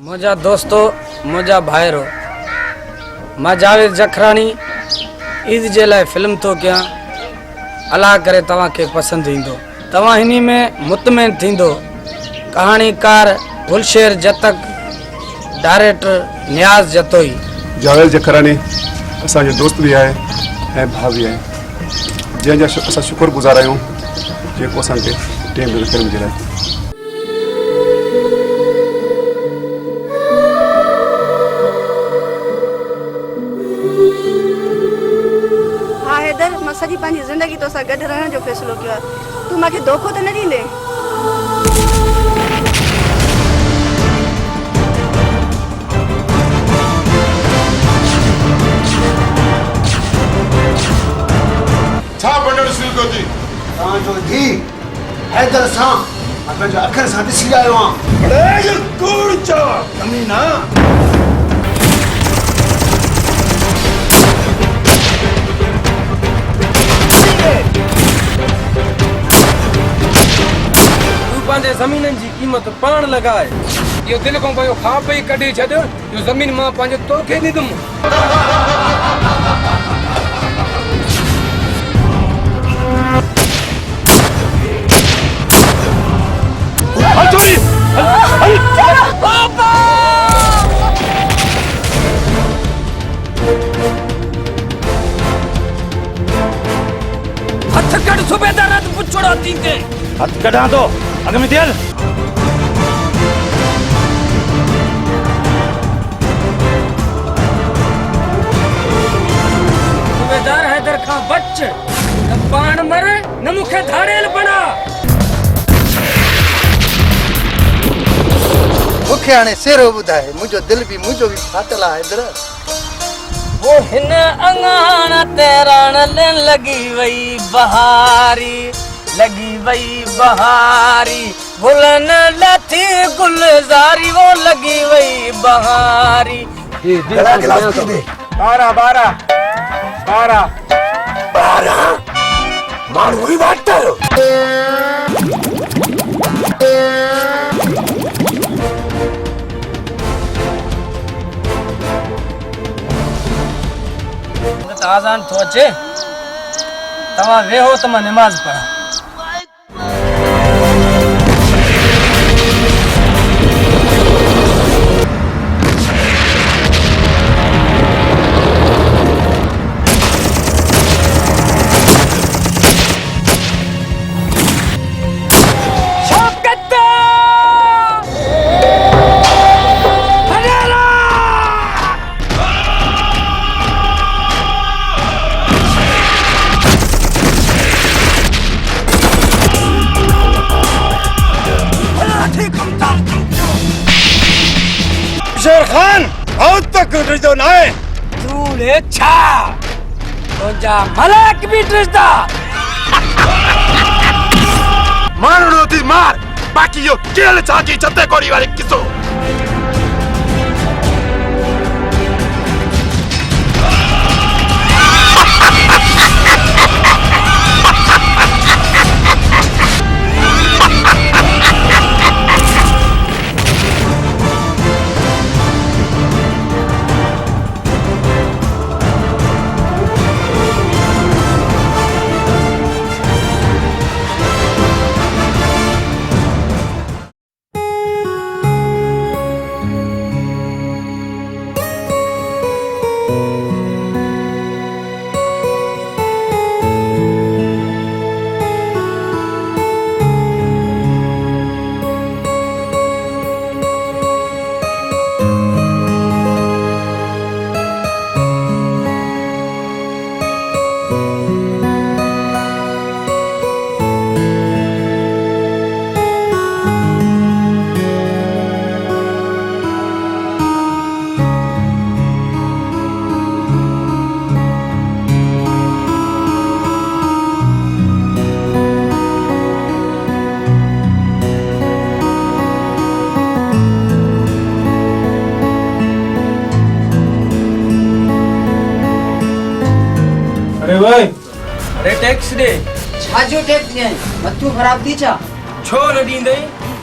मुझा दोस्तों मुझा भाइरो मां जावेद जखरानी ईद जे लाइ फिल्म तो कयां। अल्लाह करे तव्हां खे पसंदि ईंदो। तव्हां हिनी में मुतमिन थींदो। कहानीकार गुलशेर जतक, डायरेक्टर नियाज़ जतोई। जावेद जखरानी असांजो दोस्त भी आहे ऐं भाउ बि आहे, जंहिंजा असां शुक्रगुज़ार आहियूं जेको असांखे टाइम ॾिनो फिल्म जे लाइ। हाँ हैदर, मां सॼी पंहिंजी ज़िंदगी तोसां गॾु रहण जो फ़ैसिलो कयो आहे। तूं मूंखे धोखो त न ॾींदे? छा बनण शुरू कयो थी? तव्हांजो धी हैदर सां मां पंहिंजे अखर सां ॾिसी आयो आहियां। अरे ये कौन चा कमीना? तू पंहिंजे ज़मीननि जी क़ीमत पाण लॻाए। इहो दिलि खां पियो ख़्वाब ई कढी छॾ, इहो ज़मीन मां पंहिंजे तोखे ॾींदुमि। हथ कढ सूबेदार त पुछड़ो थींदे। हथ कढां तो अॻ में थियल। सूबेदार हैदर खां बच, न पाण मर न मूंखे धाड़ेल बणा। मूंखे हाणे सेरो ॿुधाए, मुंहिंजो दिलि बि मुंहिंजो बि फाटल आहे हैदर। वो हिन अंगाण ते रण लगी वई बहारी, लगी वई बहारी, गुलन लथी गुलजारी, वो लगी वई बहारी। गला गिलास पी दे। 12 माण्हू ई वाटर। आज़ान थो अचे, तव्हां वेहो त मां निमाज़ पढ़ां। शेर खान बहुत तक रिजो ना है। तूने छा तुझा मलक भी ड्रिजदा। मारनो थी मार, बाकी यो केल चाची छते कोरी वाले किसो। अरे भाई, अरे टैक्स दे। छाजो टैक्स ॾियईं? मथो ख़राब थी छा? छो न ॾींदई?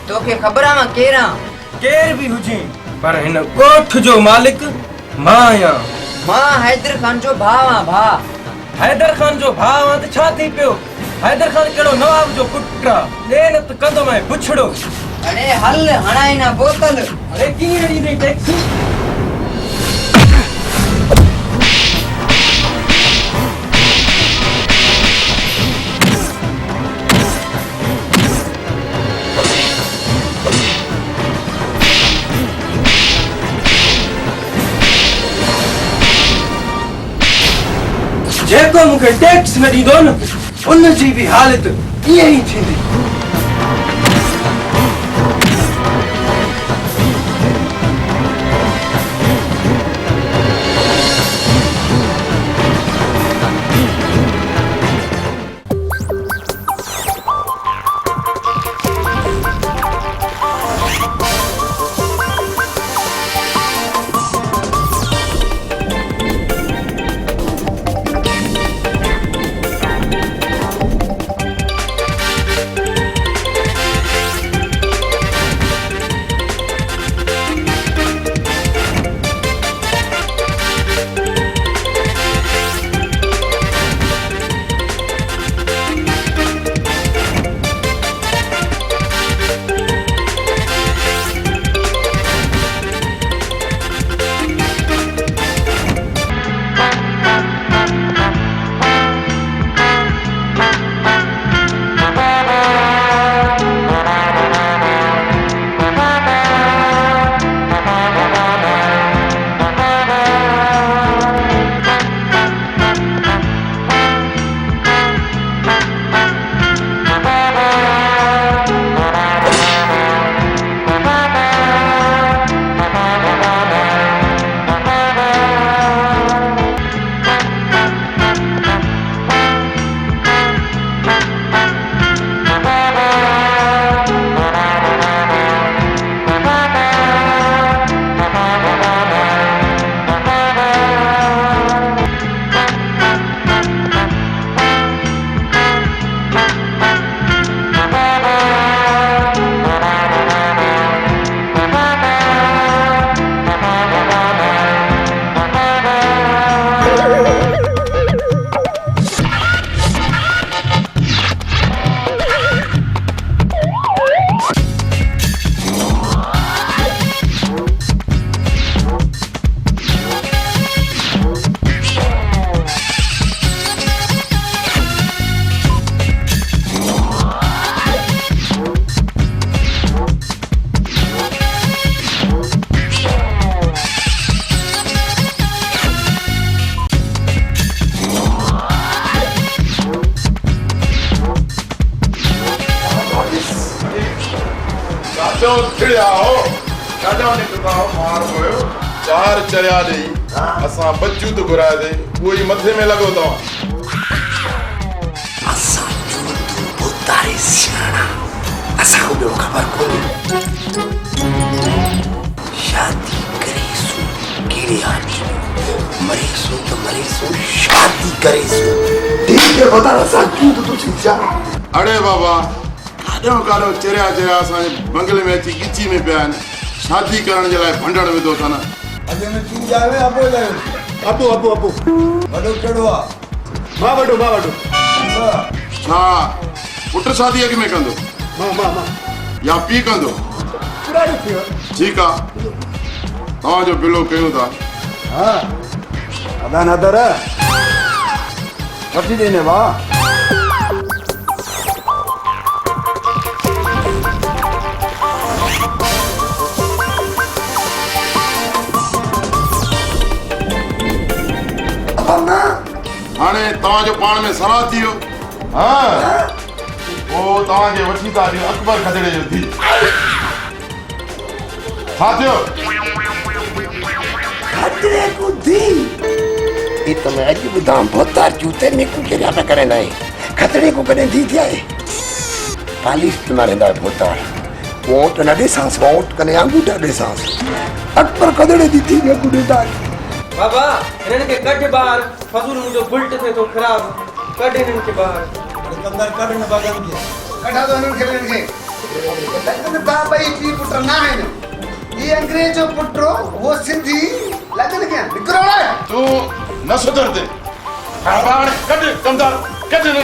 तोखे ख़बर आहे मां केरु आहियां? केर भी हुजे, पर हिन ॻोठ जो मालिक मां आहियां। मां हैदर खान जो भाउ आहियां, भाउ। हैदर खान जो भाउ आहियां त छा थी पियो? हैदर खान कहिड़ो नवाब जो पुटु आहे? ॾे न त कंदो मैं बुछड़ो। अरे हल हणाई ना बोतल। अरे कीअं ॾींदी टैक्सी? जेको मूंखे टैक्स न ॾींदो न उन जी बि हालत ईअं ई थींदी। चार चरिया ॾेई असां बच्चू तो घुराए दे उहो ई मथे में लॻो तव्हां। असां जो तू भूतारे सियाणा असां को ॿियो ख़बर कोन्हे। शादी करेसू कहिड़े हाल मरेसू त मरेसू शादी करेसू ठीक है बता असां क्यों तो चिंचा। अड़े बाबा काॾो काॾो चरिया चरिया असांजे बंगले में अची गिची में पिया आहिनि। शादी करण जे लाइ भंडण विधो अथनि। अॼु में तूं जावे अपो जावे अपो अपो अपो वॾो कहिड़ो आहे? मां वॾो छा पुट शादी अॻ में कंदो? मां या पी कंदो? पुराणी थियो। ठीकु आहे तव्हांजो बिलो कयूं था। हा अदा नदर वठी ॾेने वाह। हाणे तव्हांजो पाण में सलाह थी वियो। हाँ पोइ तव्हांखे वठी था ॾियो अकबर खदड़े जो थी। छा थियो? खदड़े को दी ये तो मैं अॼु ॿुधां भोतार जूते में को चरिया पे करे ना खदड़े को कॾहिं दी थी आहे। पालिश तो ना रहंदा भोतार वोट न ॾिसांसि वोट कने अंगूठा ॾिसांसि। अकबर खदड़े दी थी ने गुडेदार बाबा हिननि खे कढ ॿाहिर फज़ूल मुंहिंजो बुल्ट थिए थो ख़राब। कढ हिननि खे ॿाहिर। दुकानदार कढ न बागन के कढा दो हिननि खे लगन ता भाई पी पुट ना आहिनि ये अंग्रेज जो पुटरो वो सिंधी लगन क्या निकरो रे तू न सुधर दे बाण कट कमदार कट ने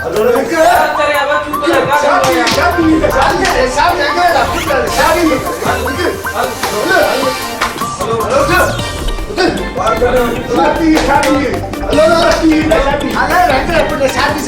हेलो निकरो तेरे अब तू तो लगा शादी शादी अंग्रेज पुटरो शादी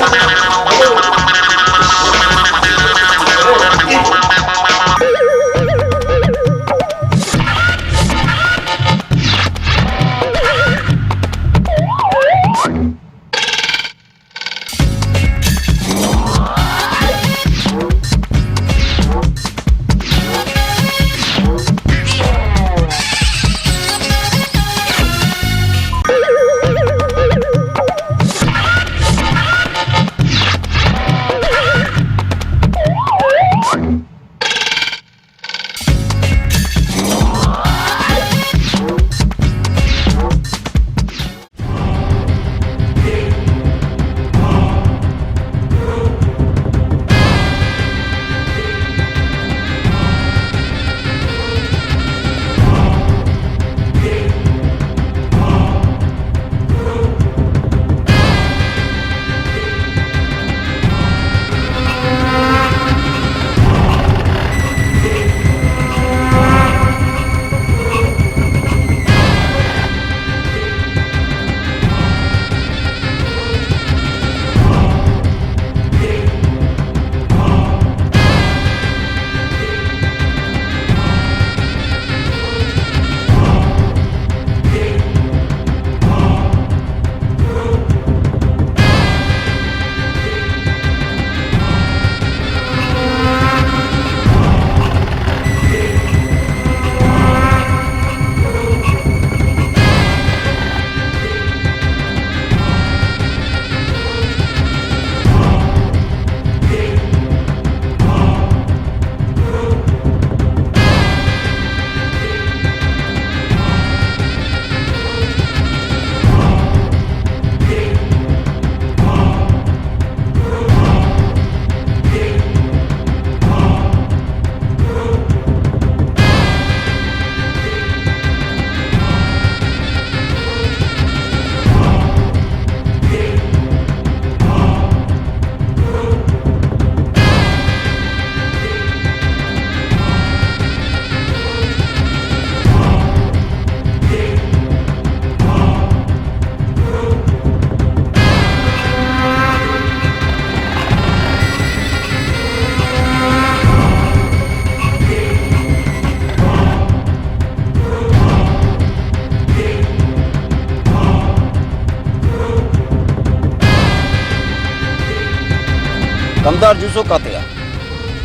दमदार जूसो काते आ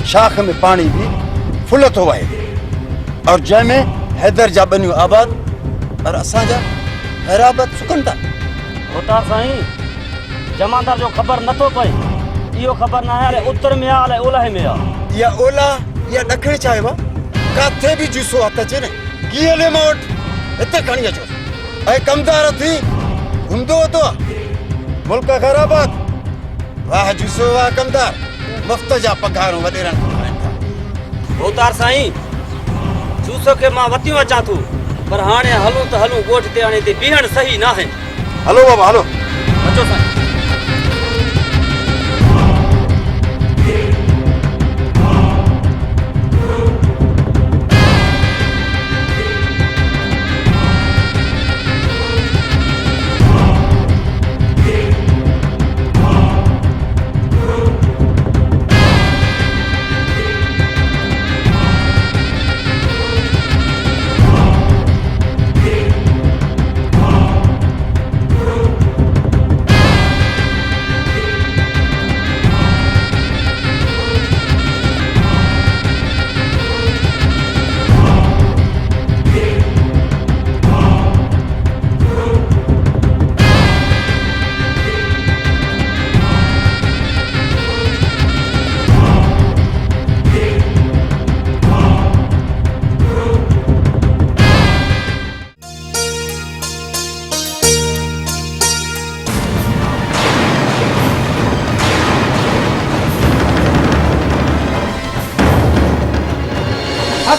शाख में पानी भी फुल थो वहे और जंहिंमें हैदर जा बनियूं आबाद और असांजा हैराबत सुकन था होता साईं जमादार जो खबर नथो पए इहो खबर ना है उत्तर में आ ओलह में आ या ओला या ॾखिण चाहे वा काथे भी जूसो हथ अचे न कीअं मां वटि हिते खणी अचो ऐं कमदार थी हूंदो तो मुल्क ख़राबात वाह जूसो वाह कमदार मुफ्त जा पगारूं वॾेरनि खाइनि था होतार साईं जूसो के मां वतियूं अचां थो पर हाणे हलूं त हलूं ॻोठ ते हाणे ते बीहण सही न आहे हलो बाबा हलो अचो साईं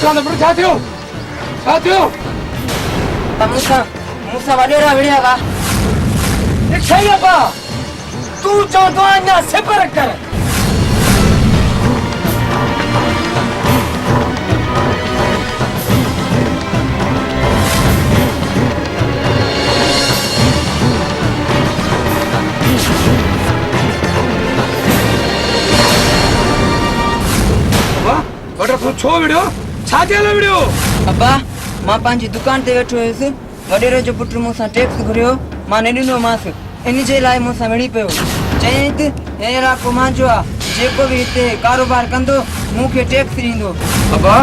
खान पुट छा थियो मूसा वडेरा विड़िया वा सही अबा तू चो तो अञा सिपर कर वडर तू छो विड़ियो छा थियल विड़ियो अब्बा मां पंहिंजी दुकान ते वेठो हुयुसि वडेरे जो पुट मूंसां टैक्स घुरियो मां न ॾिनोमांसि इन जे लाइ मूंसां विड़ी पियो चयईं त हे इलाइक़ो मुंहिंजो आहे जेको बि हिते कारोबार कंदो मूंखे टैक्स ॾींदो अबा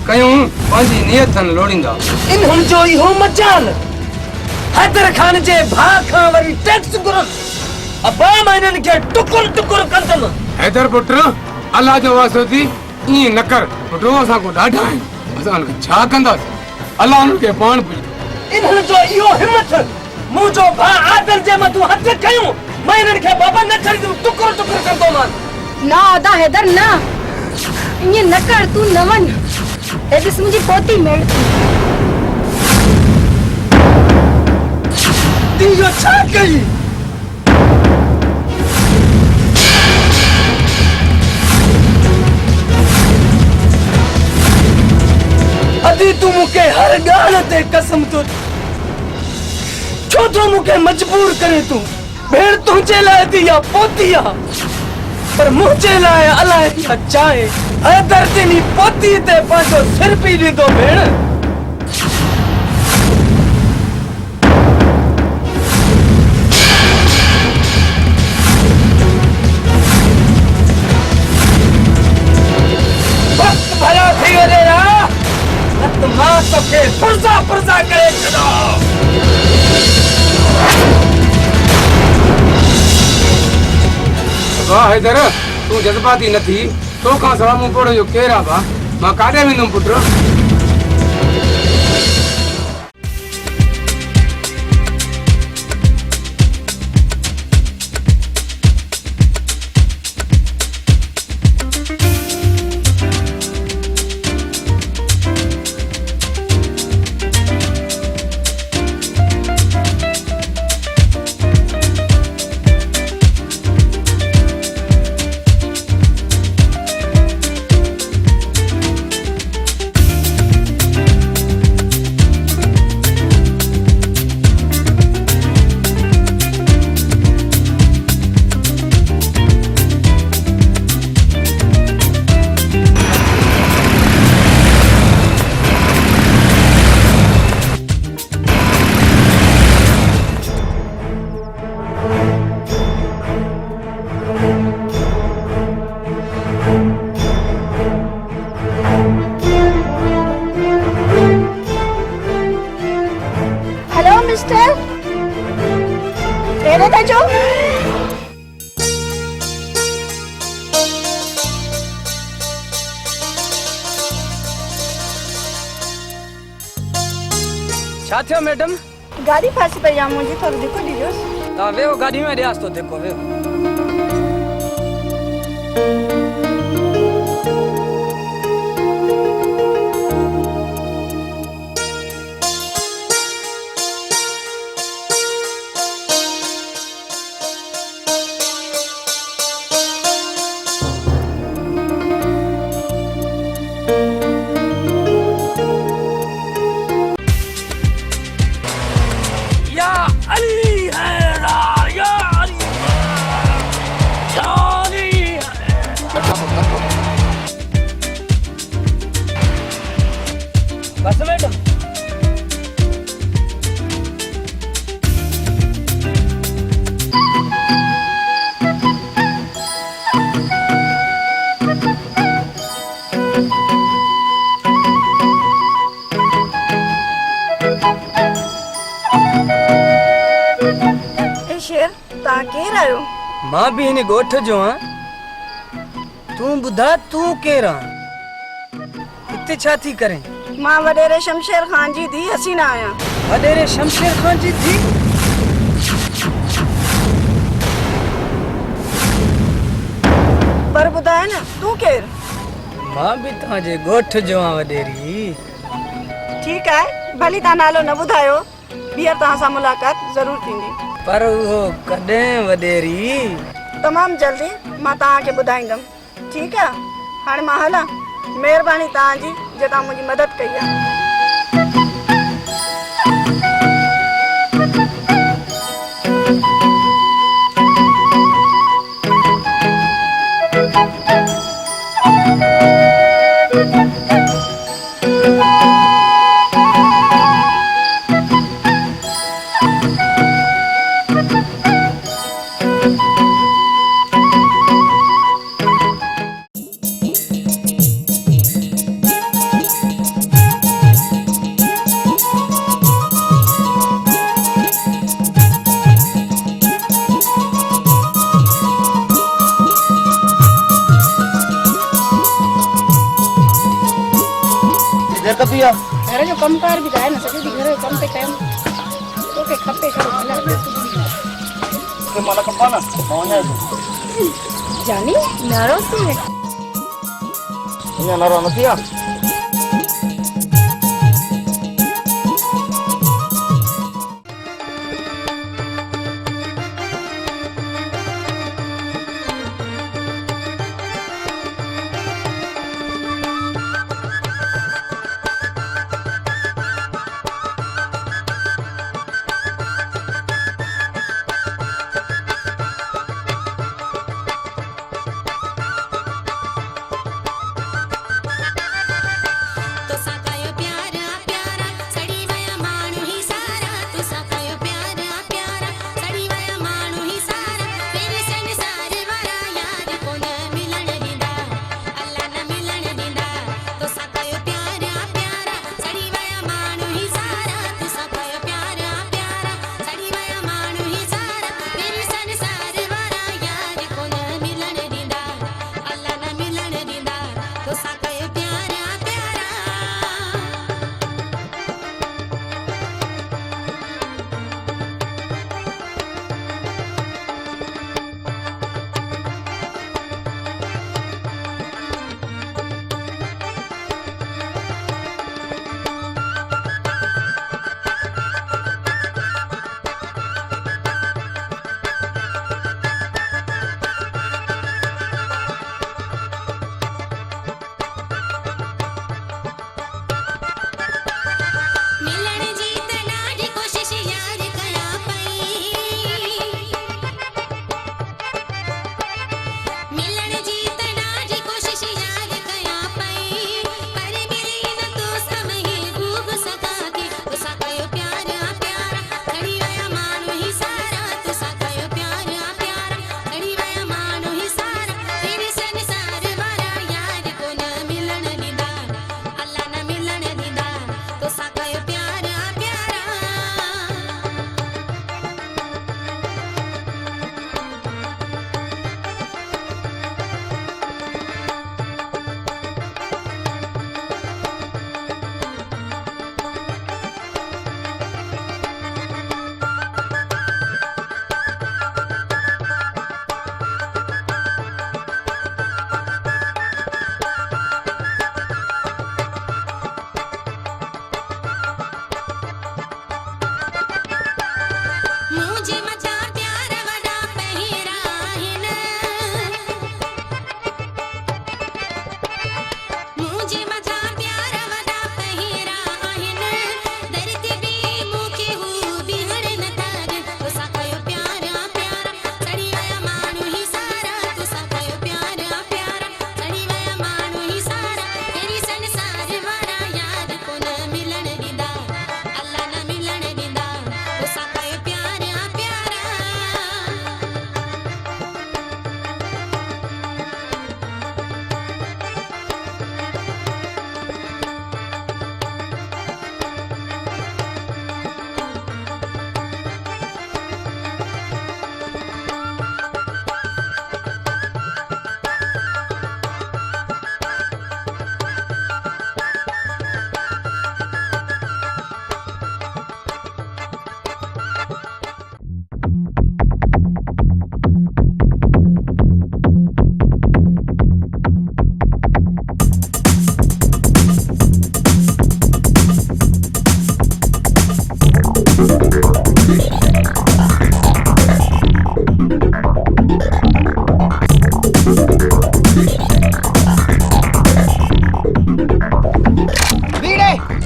कयूं पंहिंजी नियत लोड़ींदा इन्हनि जो इहो मचाल हैदर खान जे भाउ खां वरी टैक्स घुरनि अबा मां इन्हनि खे टुकुर टुकुर कंदुमि हैदर पुट अल्लाह जो वास्तो थी ईअं न कर पुटो असां को ॾाढा आहिनि असां छा कंदासीं अल्लाह उन्हनि खे पाण पुॼंदो इन्हनि जो इहो हिम्मत मुंहिंजो भाउ आदिल जे मथां हथ खयूं मां इन्हनि खे बाबा न खरीदूं टुकुर टुकुर कंदो मान ना आदा हैदर ना ये न कर तू न वन ए दिस मुझे पोती मेड़ ती यो छा कई अदी तू मुके हर गाल ते कसम तो छो तो मुके मजबूर करे तू भेड़ तुझे लाए थी या पोती या पर मुझे लाए अलाए या चाहे हैदर तेनी पोती ते पांचो सिर पी दीदो भेड़ वक्त भला थी वरे रा नत मां तो के पुरजा पुरजा करे छड़ो वाह हैदर तू जज़्बाती न थी तो खां सवा मूं कोड़ो जो केरु आहे बा मां काॾे वेंदुमि पुट हेलो मिस्टर तेरे था जो छा थियो मैडम गाड़ी फासी पे जा मुझे थोड़ा देखो दीजिए ता वेहो गाड़ी में रियास तो देखो वेहो या अली हैरा या अली जानी बस मैडम ए शेर ता केर आयो मां भी इन गोठ जो हां तू बुधा तू केरा इते छा थी करे मां वडेरे शमशेर खान जी दी हसीना आया वडेरे शमशेर खान जी थी पर बुधाए ना तू केर मां भी तव्हांजे ॻोठ जो आहियां वॾेरी। ठीकु आहे, भली तव्हां नालो न ॿुधायो, ॿीहर तव्हां सां मुलाक़ात ज़रूरु थींदी। पर उहो कॾहिं वॾेरी? तमामु जल्दी मां तव्हांखे ॿुधाईंदमि। ठीकु आहे, हाणे मां हलां। महिरबानी तव्हांजी जे तव्हां मुंहिंजी मदद कई आहे। घर जो कमकार भी आहे न, सॼो ॾींहुं घर जो कम पे कयूं। तोखे खपे छा भला के माला कपा ना मौने जानी नारो थी इया नारो नथिया।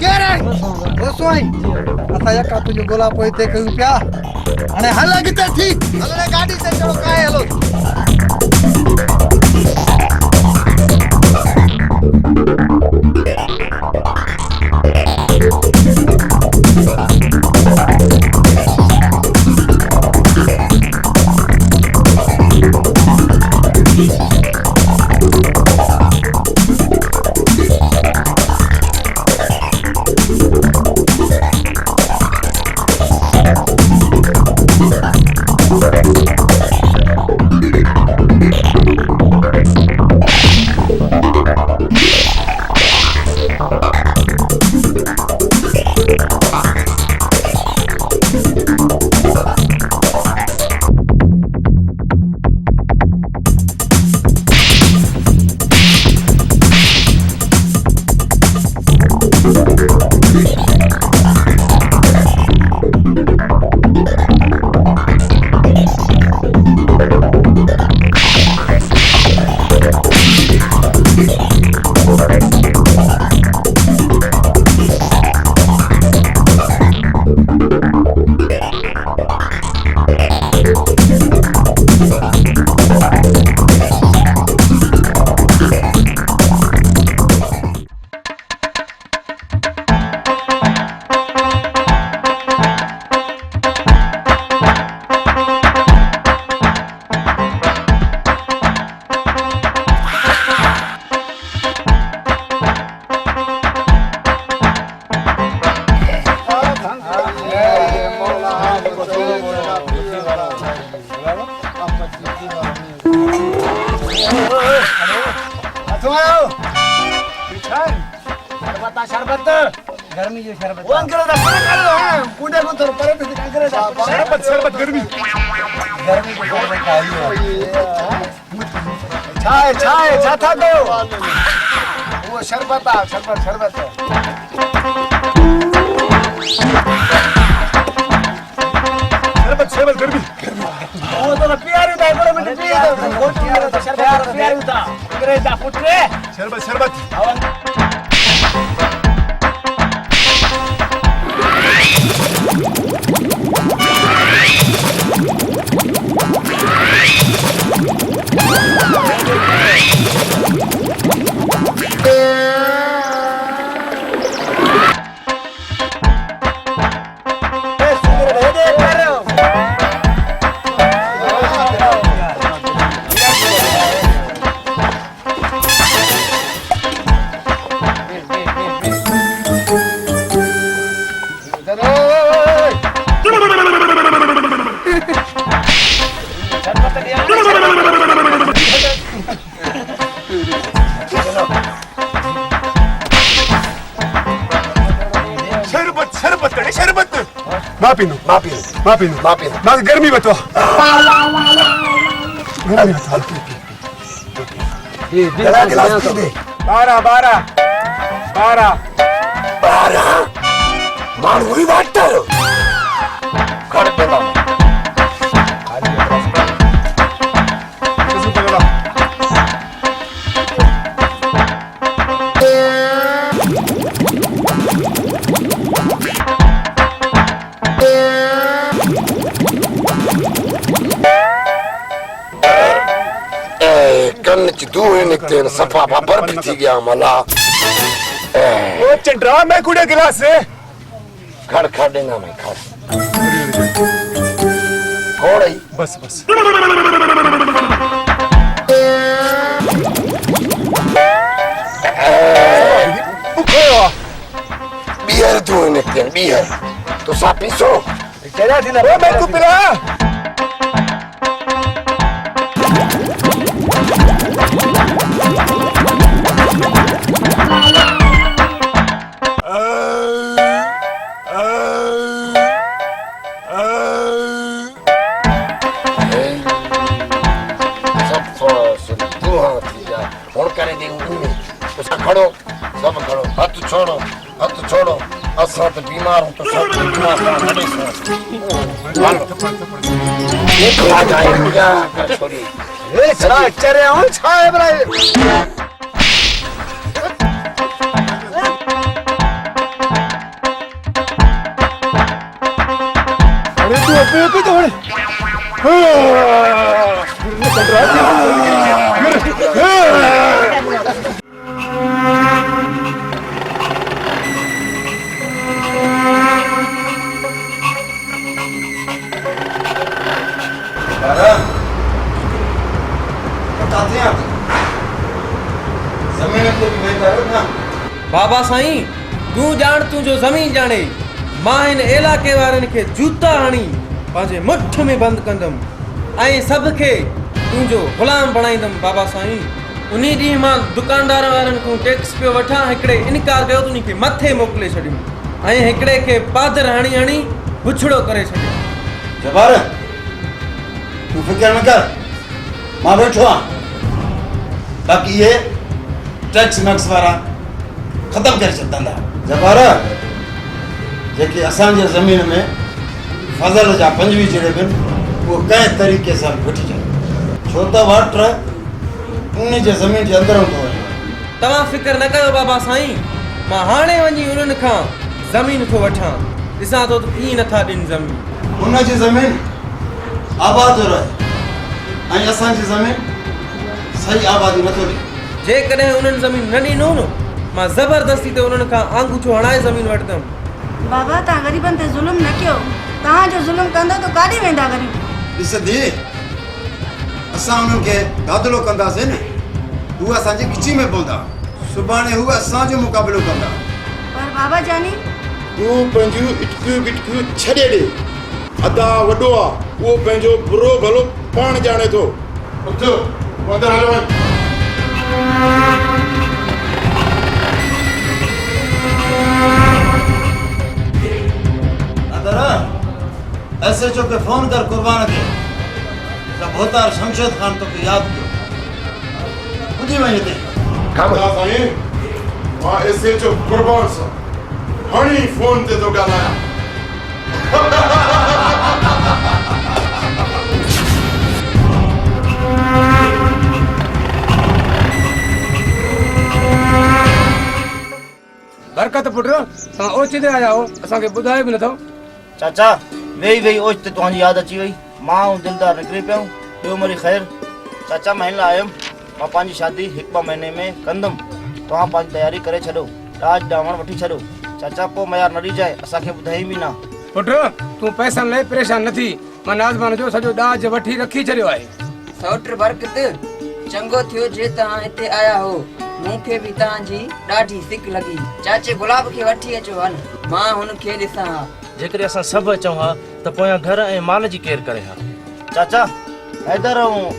के रे गोसवाई असा एका तुझे गोला पोइते करू प्या आणि हल्ला किती थी हल्ला गाडी से चलो काय हलो गर्मी जो शरबत वन करो दा करो कुंडे को तर परत काय करायचं शरबत गर्मी गर्मी को शरबत खाइयो छाय छाता दो वो शरबत शरबत गर्मी वो तो प्यारी दा बड़े में पिए दो शरबत प्यारी दा करे दा पुत्रे शरबत माफी ना गर्मी बतो ये गिलास दे 12 मान हुई बात तो खड़ पे ना धुएं निकते हैं सफा बर्फ थी गया मला ओ चंद्रा मैं कुड़े गिलास से खड़ देना मैं खड़ थोड़ा ही बस बियर धुएं निकते हैं बियर तो सापी सो चला दिला ओ मैं तू पिला असा तो बीमार हूं तो सब बीमार ये तो आ जाए क्या कर छोड़ी ए छा चरे हूं छाए बराए बाबा साईं तू जान तुंहिंजो ज़मीन ॼाणे मां हिन इलाइक़े वारनि खे जूता हणी पंहिंजे मुठ में बंदि कंदुमि ऐं सभु खे तुंहिंजो ग़ुलाम बणाईंदुमि बाबा साईं। उन ॾींहुं मां दुकानदार वारनि खां टैक्स पियो वठां, हिकिड़े इनकार कयो त उन खे मथे मोकिले छॾियुमि ऐं हिकिड़े खे पादर हणी हणी बुछड़ो करे छॾियो। जबार तू फिक्र न कर, मां वेठो आहियां। बाक़ी ये टैक्स नक्स वारा ख़त्म करे छॾंदा। जबार जेके असांजे ज़मीन में फज़ल जा 25 जहिड़े बि उहो कंहिं तरीक़े सां घटिजनि, छो त वाटर उन जे ज़मीन जे अंदरि हूंदो आहे। तव्हां फिक्र न कयो बाबा साईं, मां हाणे वञी उन्हनि खां ज़मीन थो वठां। ॾिसां थो त कीअं नथा ॾियनि ज़मीन। उन जी ज़मीन आबाद रहे ऐं असांजी ज़मीन सही आबादी नथो ॾे। जेकॾहिं उन्हनि ज़मीन न ॾिनो न मां ज़बरदस्ती ते उन्हनि खां आंगूठो हणाए ज़मीन वठंदुमि। बाबा तव्हां ग़रीबनि ते ज़ुल्म न कयो, तव्हांजो ज़ुल्म कंदो त काॾे वेंदा ग़रीब? ॾिस धीउ, असां उन्हनि खे दादलो कंदासीं न, उहे असांजी गिची में पवंदा, सुभाणे उहे असांजो मुक़ाबिलो कंदा। पर बाबा जानी तूं पंहिंजूं इटकियूं गिटकियूं छॾे ॾे। अदा वॾो आहे, उहो पंहिंजो बुरो भलो पाण ॼाणे थो। उथ अंदरि हलो वञ। SHO के फोन कर कुर्बान खे त भोतार शमशेद खान तोखे यादि कयो। ॿुधी वञ हिते। दादा साईं, मां SHO कुर्बान सां हाणे फोन ते थो ॻाल्हायां। बरकत पुट तव्हां ओचिते आया हो, असांखे ॿुधायो बि नथो। चाचा वेही वेही ओच ते तव्हांजी यादि अची वई। मां ऐं दिलदार निकिरी पियूं। ॿियो मरी ख़ैरु चाचा, मां हिन लाइ आयुमि, मां पंहिंजी शादी 1-2 महीने में कंदुमि। तव्हां पंहिंजी तयारी करे छॾो, ॾाज ॾावण वठी छॾो। चाचा पोइ मयार न ॾिजाए, असांखे ॿुधाई बि न। पुट तूं पैसनि लाइ परेशान न थी, मां नाज़मान जो सॼो ॾाज वठी रखी छॾियो आहे। सौट बरकत चङो थियो जे तव्हां हिते आया हो। मूंखे बि तव्हांजी ॾाढी सिक लॻी। चाचे गुलाब खे वठी अचो वञ, मां हुनखे ॾिसां। जेकॾहिं असां सभु अचूं हा त पोयां घर ऐं माल जी केयर करे हा। चाचा हैदर ऐं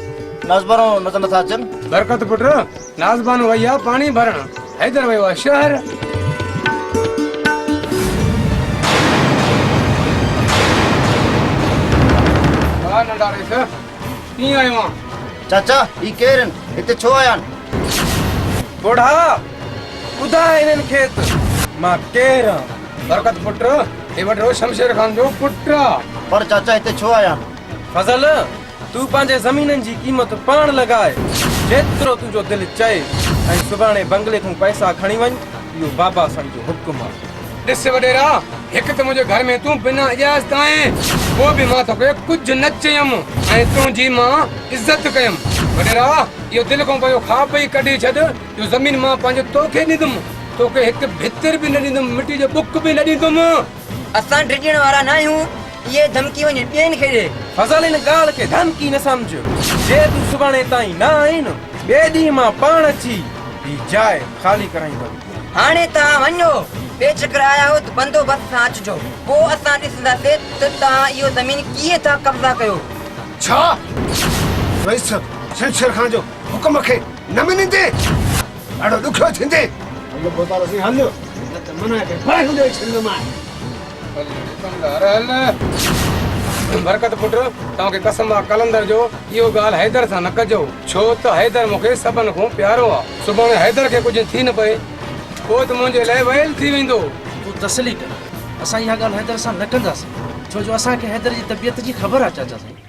नाज़बानो नज़र नथा अचनि। बरकत पुट नाज़बानो वई आहे पाणी भरण, हैदर वियो आहे शहर। हा नंढा रेस कीअं आयो आहे? चाचा ही केरु आहिनि, हिते छो आया आहिनि? बुढ़ा ॿुधाए हिननि खे त मां केरु आहियां। बरकत पुट हे वॾो शमशेर खान जो पुट आहे। पर चाचा हिते छो आया आहिनि? फज़ल तूं पंहिंजे ज़मीननि जी क़ीमत पाण लॻाए, जेतिरो तुंहिंजो दिलि चए, ऐं सुभाणे बंगले खां पैसा खणी वञ। इहो बाबा साईं जो हुकुम आहे। ॾिस वॾेरा, हिकु त मुंहिंजे घर में तूं बिना इजाज़त आहीं, पोइ बि मां तोखे कुझु न चयमि ऐं तुंहिंजी मां इज़त कयमि। वॾेरा इहो दिलि खां पियो ख़्वाब ई कढी छॾ, इहो ज़मीन मां पंहिंजे तोखे ॾींदुमि, तोखे हिकु भितर बि न ॾींदुमि, मिटी जो बुक बि न ॾींदुमि। असां डिॼण वारा न आहियूं, इहे धमकी वञे ॿियनि खे ॾे। फज़ल हिन ॻाल्हि खे धमकी न सम्झ। जे तूं सुभाणे ताईं न आई न, ॿिए ॾींहुं मां पाण अची ही जाइ ख़ाली कराईंदुमि। हाणे तव्हां वञो, ॿिए चक्कर आया हो त बंदोबस्त सां अचिजो, पोइ असां ॾिसंदासीं त तव्हां इहो ज़मीन कीअं था कब्ज़ा कयो। छा रईस शमशेर खान जो हुकुम खे न मञींदे? ॾाढो ॾुखियो थींदे। हलो बोताल असीं हल, न त मना खे बाहि ॾेई छॾींदोमांइ। बरकत पुट तव्हांखे कसम आहे कलंदर जो, इहो ॻाल्हि हैदर सां न कजो, छो त हैदर मूंखे सभिनि खां प्यारो आहे। सुभाणे हैदर खे कुझु थी न पए, पोइ त मुंहिंजे लाइ वैल थी वेंदो। तूं तसली कर, असां इहा ॻाल्हि हैदर सां न कंदासीं, छो जो असांखे हैदर जी तबियत जी ख़बर आहे। चाचा साईं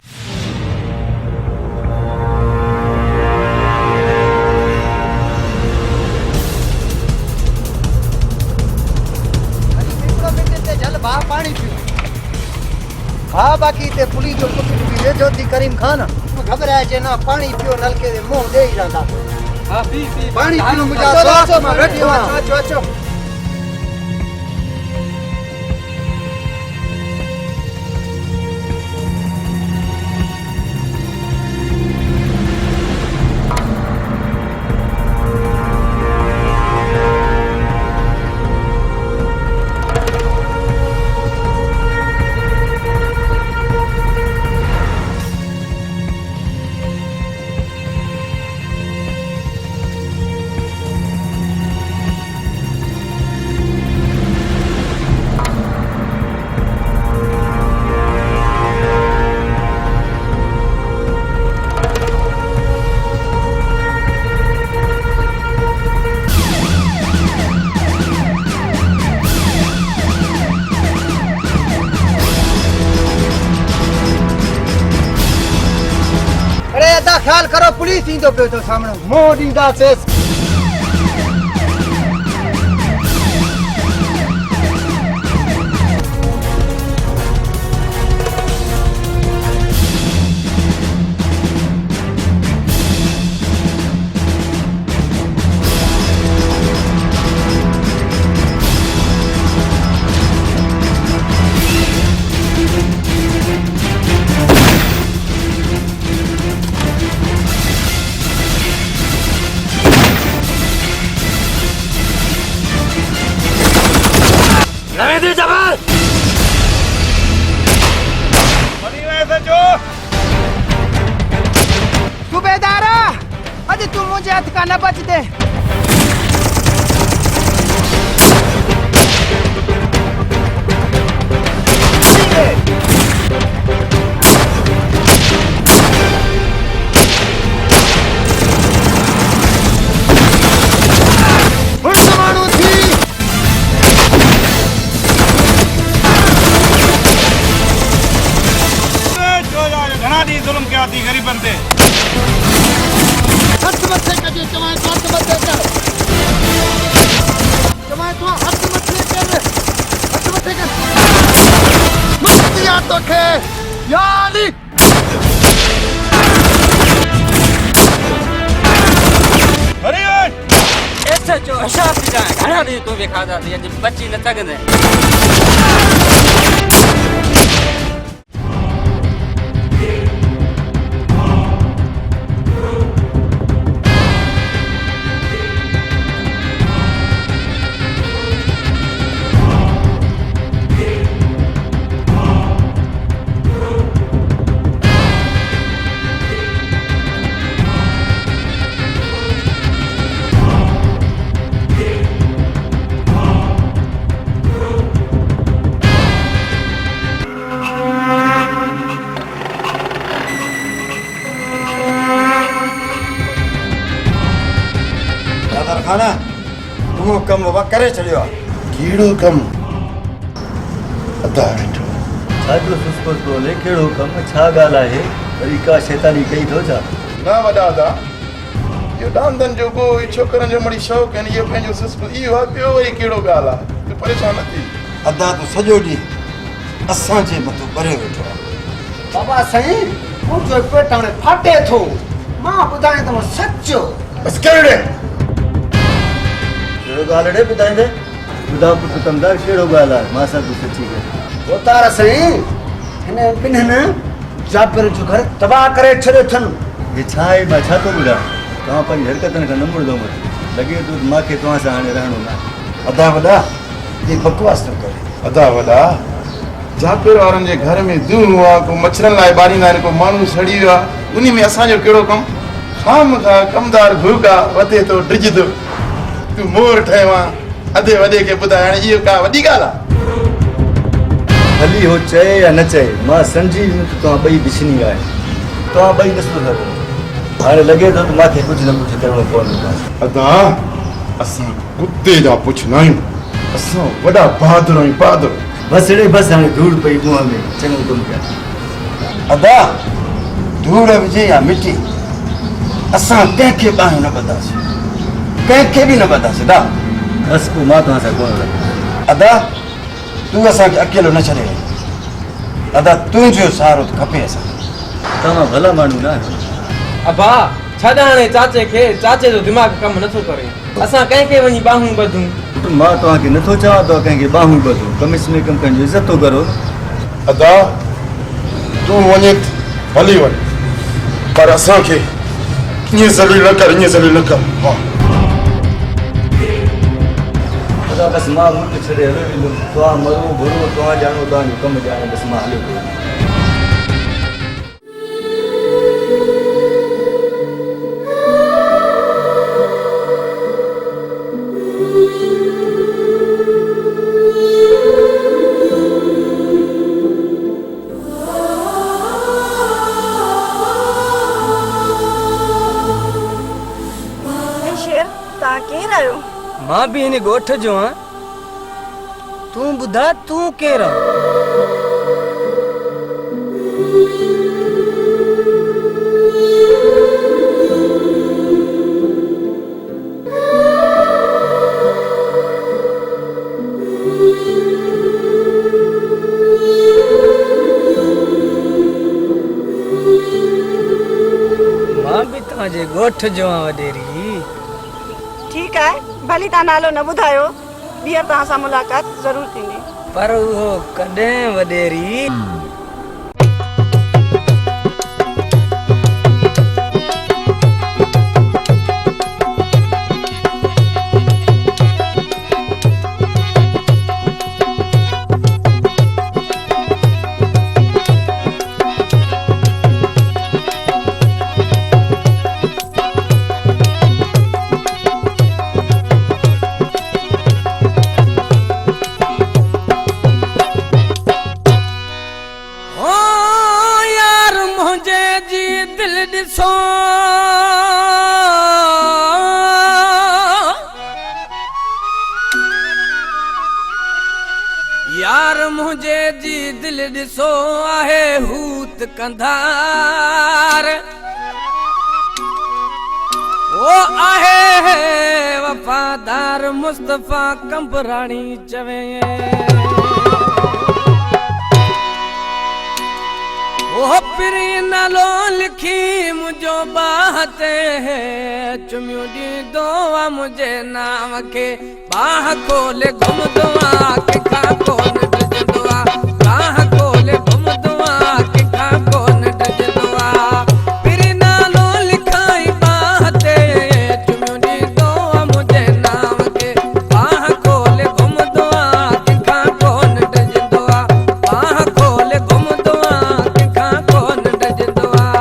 हाँ बाकी ते पुलिस जो कुछ भी वेझो थी करीम खान घबराए जे ना पानी पियो नलके दे मुंह दे ही रहंदा हाँ पी पी पानी पियो मुझा अचो मां वेठो अचो अचो ख्याल करो पुलिस ईंदो पियो तो सामने मोह ॾींदासीं सुबेदारा अॼु तूं मुंहिंजे हथ खां न बचदे गरीब बंदे हथ मथे कजे चवां तो हथ मथे कर चवां तो हथ मथे कर हथ मथे कर मस्ती आ तो खे यानी अरे ऐसा जो हिसाब थी जाए घणा ॾींहं तूं बि खाधा थी अॼु बची न सघंदे खाना तूं कम बाबा करे छॾियो आहे कीड़ो कम अदा वेठो छा जो सुस्तो बोले कहिड़ो कम छा ॻाल्हि आहे वरी का शैतानी कई थो छा न वॾा अदा इहो डांदन जो को छोकरनि जो मड़ी शौक़ु आहिनि इहो पंहिंजो सुस्तो इहो आहे ॿियो वरी कहिड़ो ॻाल्हि आहे तूं परेशान न थी अदा तूं सॼो ॾींहुं असांजे मथां परे वेठो आहे बाबा साईं मुंहिंजो पेट हाणे फाटे थो मां ॿुधायां तव्हां सचो बसि कहिड़े कहिड़ो ॻाल्हि ॾे ॿुधाईंदे ॿुधाओ पुटु कमदार कहिड़ो ॻाल्हि आहे मां सां तूं सची कर उतार साईं हिन ॿिन्हिनि जाबिर जो घर तबाह करे छॾियो अथनि हे छा आहे मां छा थो ॿुधायां तव्हां पंहिंजी हरकतनि खां न मुड़ंदो लॻे थो मूंखे तव्हां सां हाणे रहणो न अदा वॾा ये बकवास न करे अदा वॾा जापिर वारनि जे घर में दूं हुआ को मच्छरनि लाइ ॿारींदा आहिनि को माण्हू सड़ी वियो आहे उन में असांजो कहिड़ो कमु खाम खां कमदार भूखा वधे थो ड्रिजंदो तूं मोर ठहियो आहे अधे वॾे खे ॿुधाइण इहो का वॾी ॻाल्हि आहे हली हो चए या न चए मां सम्झी वियुमि त तव्हां ॿई बिछनी आहियो तव्हां ॿई ॾिसो था हाणे लॻे थो त मूंखे कुझु न कुझु करिणो पवंदो अदा असां कुते जा पुछ न आहियूं असां वॾा बहादुर आहियूं बहादुर बसि एॾे बसि हाणे धूड़ पई मुंहं में चङो कमु कया अदा धूड़ विझे या मिटी असां कंहिंखे ॿाहिरि न ॿधासीं कंहिंखे बि न ॿधासीं दा बसि पोइ मां तव्हां सां कोन रखां अदा तूं असांखे अकेलो न छॾे अदा तुंहिंजो सहारो त खपे असां तव्हां भला माण्हू न आहियो। अबा छॾ हाणे चाचे खे, चाचे जो दिमाग़ कमु नथो करे। असां कंहिंखे वञी बाहूं ॿधूं? मां तव्हांखे नथो चवां त कंहिंखे बाहूं ॿधो, कम से कम पंहिंजो इज़त तो करो। अदा तूं वञे भली वञ, पर असांखे ईअं ज़लील न कर, ईअं ज़लील न कर। अदा बसि मां मुल्क छॾे हलियो वेंदुमि, तव्हां मरो भरो, तव्हां ॼाणो तव्हांजो कमु ॼाणो, बसि मां हलियो पियो। शेर तव्हां केरु आहियो? मां भी हिन ॻोठ जो आहियां। तूं ॿुधा तूं केरु आहीं? मां भी तव्हांजे ॻोठ जो आहियां वॾेरी। ठीकु आहे, भली तव्हां नालो न ॿुधायो, ॿीहर तव्हां सां मुलाक़ात ज़रूरु थींदी। पर उहो कॾहिं वॾेरी? यार मुझे जी दिल ॾिसो आहे हूत कंधार, ओ आहे वफादार मुस्तफा कंपराणी चवे। ओ पिरी नालो लिखी मुझो बाहते चुमियो ॾींदो आ मुझे नाम के, बाह खोले घुमदो आ कंहिंखां कोन ॾिजंदो आ, बाह खोले घुमदो आ कंहिंखां कोन ॾिजंदो आ। पिरी नालो लिखाई बाहते चुमियो ॾींदो आ मुझे नाम के, बाह खोले घुमदो आ कंहिंखां कोन ॾिजंदो आ, बाह खोले घुमदो आ कंहिंखां कोन ॾिजंदो आ।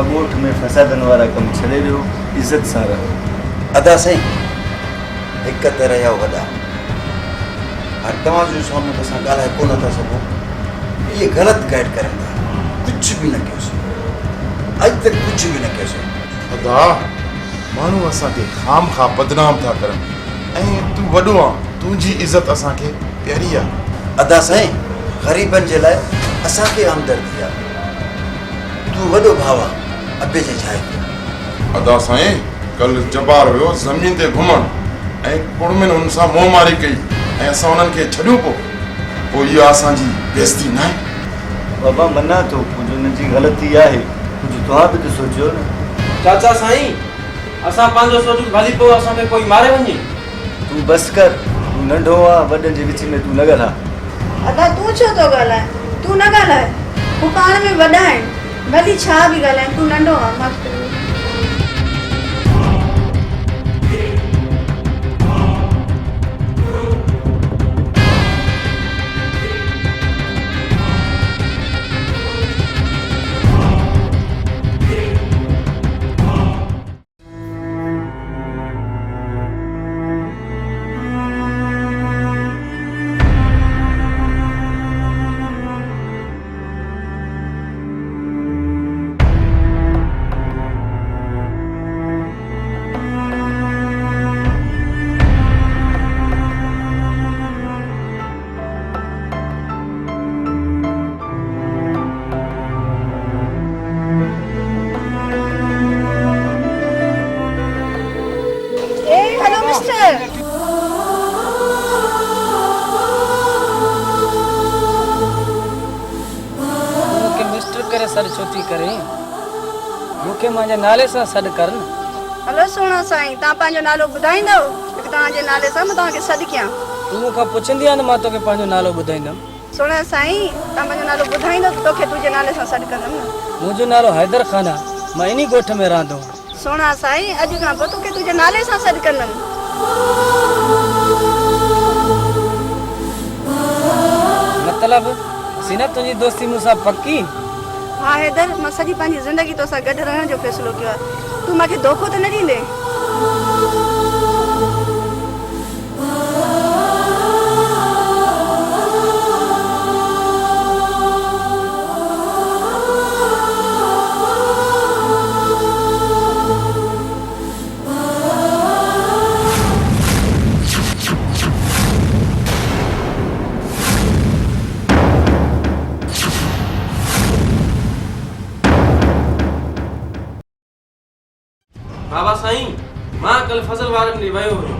ॻोठ में फसादनि वारा कम छॾे ॾियो, इज़त सां रहो। अदा साईं, हिक त रहिया वॾा, हाणे तव्हांजो साम्हूं त असां ॻाल्हाए कोन था सघूं। इहे ग़लति गाइड करनि था, कुझु बि न कयोसीं, अॼु तक कुझु बि न कयोसीं। अदा माण्हू असांखे खाम खां बदनाम था करनि ऐं तूं वॾो आहे, तुंहिंजी इज़त असांखे प्यारी आहे। अदा साईं, ग़रीबनि जे लाइ असांखे हमदर्दी आहे। तूं वॾो भाउ आहे, अबे जे जाइ। अदा साईं, कल जबार वियो ज़मीन ते घुमण ऐं कुड़मिन हुन सां मुंहमारी कई ऐं असां उन्हनि खे छॾियूं पोइ इहा असांजी बेइज़ती न आहे। बाबा मना थो, कुझु हुनजी ग़लती आहे, कुझु तव्हां बि त सोचियो न। चाचा साईं, असां पंहिंजो सोचूं भली पोइ असांखे कोई मारे वञे। तूं बसि कर, तूं नंढो आहे, वॾनि जे विच में तूं न ॻाल्हाए। अदा तूं छो थो ॻाल्हाए? तूं न ॻाल्हाए, हू पाण में वॾा आहिनि, भली छा बि ॻाल्हाए, तूं नंढो आहे। मस्तु सर छोटी करे मूंखे मुंहिंजे नाले सां सॾु कर न। हलो सोना साईं, तव्हां पंहिंजो नालो ॿुधाईंदव, तव्हांजे नाले सां मां तव्हांखे सॾु कयां। तूं मूंखां पुछंदी आहे न, मां तोखे पंहिंजो नालो ॿुधाईंदमि। सोना साईं, तव्हां पंहिंजो नालो ॿुधाईंदव त तोखे तुंहिंजे नाले सां सॾु कंदमि न। मुंहिंजो नालो हैदर ख़ान आहे, मां इन्ही ॻोठ में रहंदो आहियां। सोना साईं, अॼु खां पोइ तोखे तुंहिंजे नाले सां सॾु कंदमि। मतलब सीना तुंहिंजी दोस्ती मूंसां पक्की? हाँ हैदर, मां सॼी पंहिंजी ज़िंदगी तोसां गॾु रहण जो फ़ैसिलो कयो आहे। तूं मूंखे धोखो त न ॾींदे? बाबा साईं, मां कल फज़ल वारनि ॾे वियो हुयो।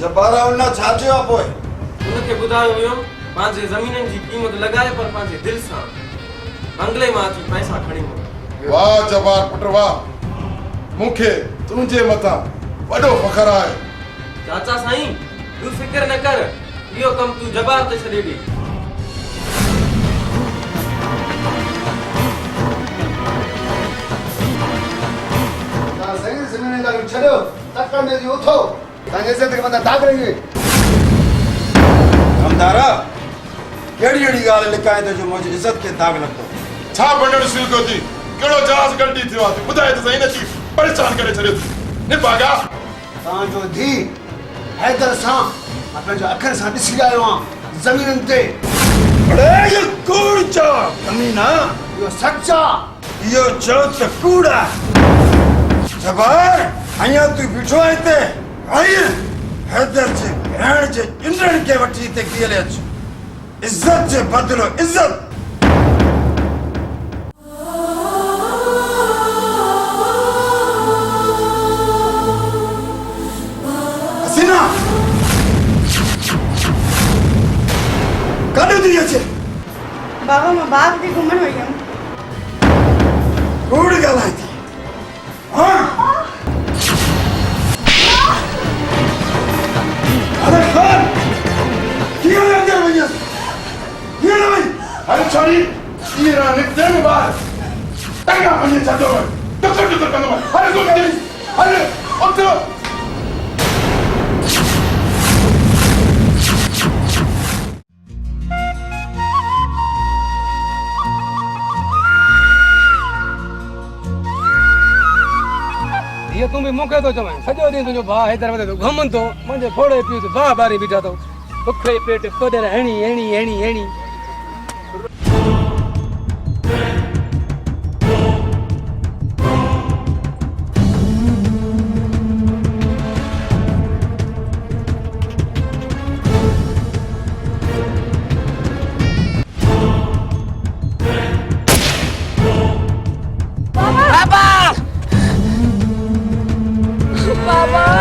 जबारा उन छा चयो आहे पोइ? उनखे ॿुधायो हुयो पंहिंजे ज़मीननि जी क़ीमत लॻाए पर पंहिंजे दिलि सां बंगले मां अची पैसा खणी वञो। वाह जबार पुट वाह, मूंखे तुंहिंजे मथां वॾो फ़ख्रु आहे। चाचा साईं, तूं फिक्र न कर, इहो कमु तूं जबार ते छॾे ॾे। छॾो, तकड़ में जी उथो, तव्हांजे इज़त खे मथां दाग़ लॻी। कमदारा, कहिड़ी अहिड़ी ॻाल्हि लिकाए थो जो मुंहिंजी इज़त खे दाग़ लॻंदो? छा बंडण शुरू कयो थी? कहिड़ो जहाज़ गलती थियो आहे? ॿुधाए त सही, नची परेशान करे छॾियो थी। निभागा तव्हांजो धीउ हैदर सां मां पंहिंजो अखियुनि सां ॾिसी आयो आहियां ज़मीननि ते। अड़े इहो कूड़ चओ कमीना, इहो सच आहे। इहो चओ त कूड़ आहे। जबार, अञा तूं बीठो आहे हिते? हैदर जे भेण जे इंद्रनि खे वठी हिते कीअं अच? इज़त जे बदिलो इज़त। हसीना, काॾे थी अचे? बाबा, मां बाग ते घुमण वई हुयमि। कूड़ ॻाल्हाए थी? हाँ? अरे खान, किया ले अंदर भैया? किया ले भाई? अरे छोरी, ये रहा निकले में बाहर। टंगा बनिए चाहते हो? टक्कर करना मैं। अरे कोई नहीं, अरे उठो। मूंखे थो चवां सॼो ॾींहुं तुंहिंजो भाउ हेतर वधे थो घुमनि थो मुंहिंजे फोड़े पियो त भाउ बारी बीठा अथव बुखे पेट कोडर हणी हणी हणी हणी बाबा